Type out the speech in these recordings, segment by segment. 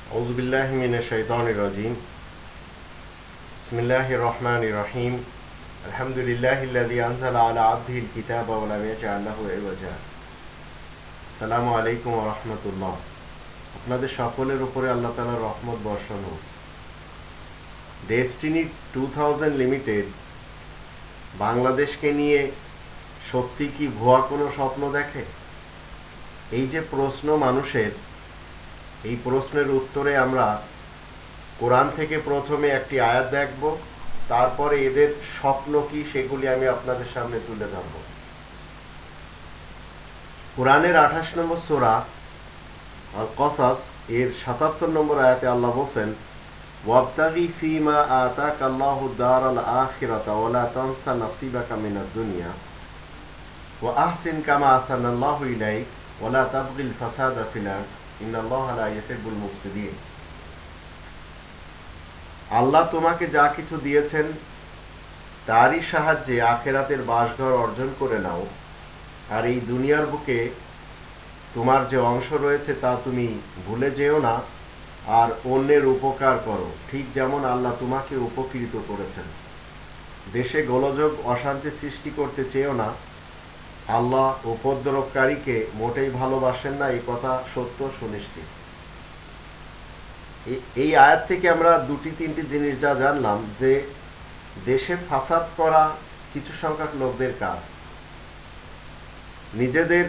أعوذ بالله من الشيطان الرجيم. بسم الله الرحمن الرحيم. الحمد لله الذي أنزل على عبده الكتاب ولم يجعل له عوجا. আসসালামু আলাইকুম ওয়া রাহমাতুল্লাহ। আপনাদের সকলের উপরে আল্লাহ তাআলার রহমত বর্ষণ হোক। ডেস্টিনি 2000 লিমিটেড বাংলাদেশকে নিয়ে সত্যি কি ভুয়া কোনো স্বপ্ন দেখে? এই যে প্রশ্ন মানুষের, এই প্রশ্নের উত্তরে আমরা কোরআন থেকে প্রথমে একটি আয়াত দেখব, তারপরে এদের স্বপ্ন কি সেগুলি আমি আপনাদের সামনে তুলে ধরব। কোরআনের 28 নম্বর সূরা আল কসাস এর 77 নম্বর আয়াতে আল্লাহ বলেন, ওয়াবতাগি ফীমা আতাকাল্লাহু দারাল আখিরাতা ওয়া লা তানসা নাসিবাকা মিনাদ দুনিয়া ওয়া আহসিন কামা আহসানাল্লাহু ইলাইক ওয়া লা তাবগিল ফাসাদা ফিল আরদ ইন্নাল্লাহা লা ইউহিব্বুল মুফসিদিন। আল্লাহ তোমাকে যা কিছু দিয়েছেন তারই সাহায্যে আখিরাতের বাসঘর অর্জন করে নাও, আর এই দুনিয়ার বুকে তোমার যে অংশ রয়েছে তা তুমি ভুলে যেও না, আর অন্যের উপকার করো ঠিক যেমন আল্লাহ তোমাকে উপকৃত করেছেন। দেশে গোলযোগ অশান্তি সৃষ্টি করতে চেয়েও না, আল্লাহ উপদ্রবকারীকে মোটেই ভালোবাসেন না, এই কথা সত্য সুনিশ্চিত। এই আয়াত থেকে আমরা দুটি তিনটি জিনিস যা জানলাম, যে দেশে ফাসাদ করা কিছু সংখ্যক লোকদের কাজ, নিজেদের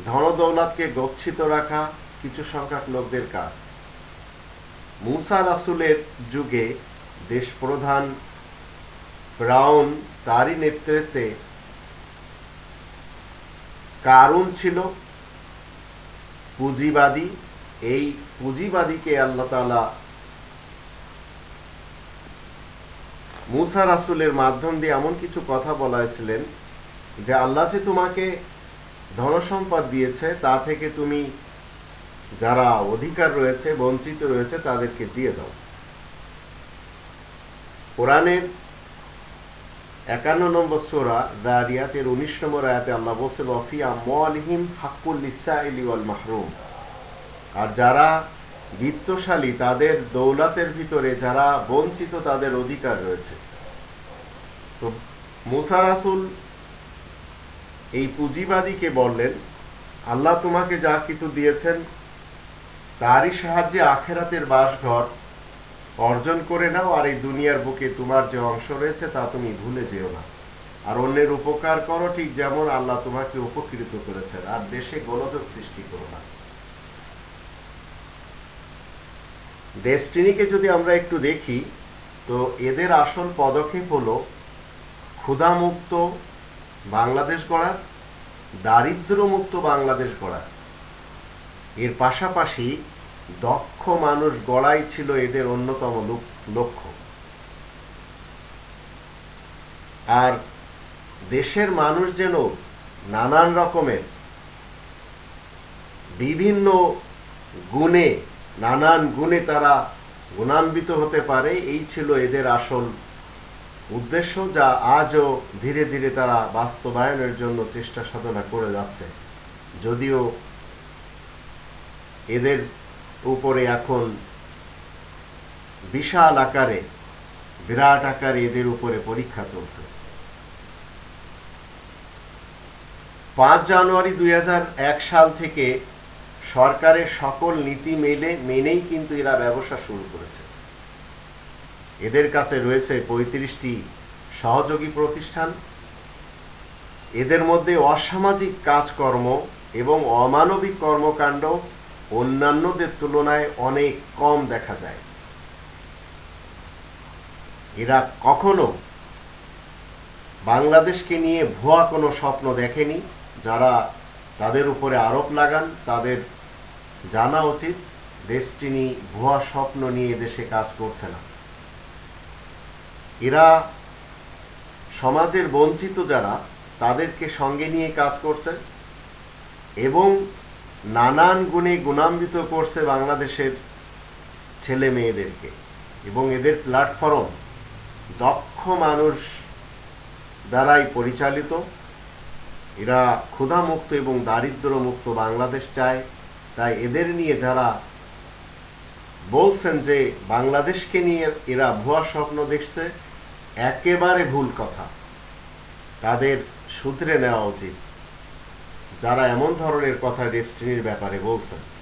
ধনদৌলতকে গচ্ছিত রাখা কিছু সংখ্যক লোকদের কাজ। মুসা রাসূলের যুগে দেশ প্রধান ফিরআউন, তারই নেতৃত্বে কারুন ছিল পুঁজিবাদী। এই পুঁজিবাদীকে আল্লাহ তাআলা মুসা রাসূলের মাধ্যম দিয়ে এমন কিছু কথা বলাইছিলেন যে আল্লাহ যে তোমাকে ধনসম্পদ দিয়েছে তা থেকে তুমি যারা অধিকার রয়েছে, বঞ্চিত রয়েছে, তাদেরকে দিয়ে দাও। কোরআনের 51 নম্বর সূরা যারিয়াতের 19 নম্বর আয়াতে আল্লাহ বলেন, ওয়াফি আমওয়ালিহিম হাক্কুল লিসাইলি ওয়াল মাহরুম। আর যারা বিত্তশালী তাদের দৌলতের ভিতরে যারা বঞ্চিত তাদের অধিকার রয়েছে। তো মুসা রাসূল এই পুঁজিবাদীকে বললেন, আল্লাহ তোমাকে যা কিছু দিয়েছেন তারই সাহায্যে আখিরাতের বাসঘর অর্জন করে নাও, আর এই দুনিয়ার বুকে তোমার যে অংশ রয়েছে তা তুমি ভুলে যেও না, আর অন্যের উপকার করো ঠিক যেমন আল্লাহ তোমাকে উপকৃত করেছেন, আর দেশে গোলযোগ সৃষ্টি করো না। ডেস্টিনিকে যদি আমরা একটু দেখি, তো এদের আসল পদক্ষেপ হলো ক্ষুধামুক্ত বাংলাদেশ গড়া, দারিদ্র্যমুক্ত বাংলাদেশ গড়া। এর পাশাপাশি দক্ষ মানুষ গড়াই ছিল এদের অন্যতম লক্ষ্য। আর দেশের মানুষ যেন নানান রকমের বিভিন্ন গুণে, নানান গুণে তারা গুণান্বিত হতে পারে, এই ছিল এদের আসল উদ্দেশ্য, যা আজও ধীরে ধীরে তারা বাস্তবায়নের জন্য চেষ্টা সাধনা করে যাচ্ছে। যদিও এদের উপরে এখন বিশাল আকারে, বিরাট আকারে এদের উপরে পরীক্ষা চলছে। 5 জানুয়ারি 2001 সাল থেকে সরকারের সকল নীতি মেনেই কিন্তু এরা ব্যবসা শুরু করেছে। এদের কাছে রয়েছে 35টি সহযোগী প্রতিষ্ঠান। এদের মধ্যে অসামাজিক কাজকর্ম এবং অমানবিক কর্মকাণ্ড অন্যান্যদের তুলনায় অনেক কম দেখা যায়। এরা কখনো বাংলাদেশকে নিয়ে ভুয়া কোনো স্বপ্ন দেখেনি। যারা তাদের উপরে আরোপ লাগান তাদের জানা উচিত ডেস্টিনি ভুয়া স্বপ্ন নিয়ে দেশে কাজ করছে না। এরা সমাজের বঞ্চিত যারা, তাদেরকে সঙ্গে নিয়ে কাজ করছে এবং নানান গুণে গুণান্বিত করছে বাংলাদেশের ছেলে মেয়েদেরকে। এবং এদের প্ল্যাটফর্ম দক্ষ মানুষ দ্বারাই পরিচালিত। এরা ক্ষুধামুক্ত এবং দারিদ্র্যমুক্ত বাংলাদেশ চায়, তাই এদের নিয়ে যারা বলছেন যে বাংলাদেশকে নিয়ে এরা ভুয়া স্বপ্ন দেখছে, একেবারে ভুল কথা। তাদের শুধরে নেওয়া উচিত যারা এমন ধরনের কথা ডেস্টিনির ব্যাপারে বলছেন।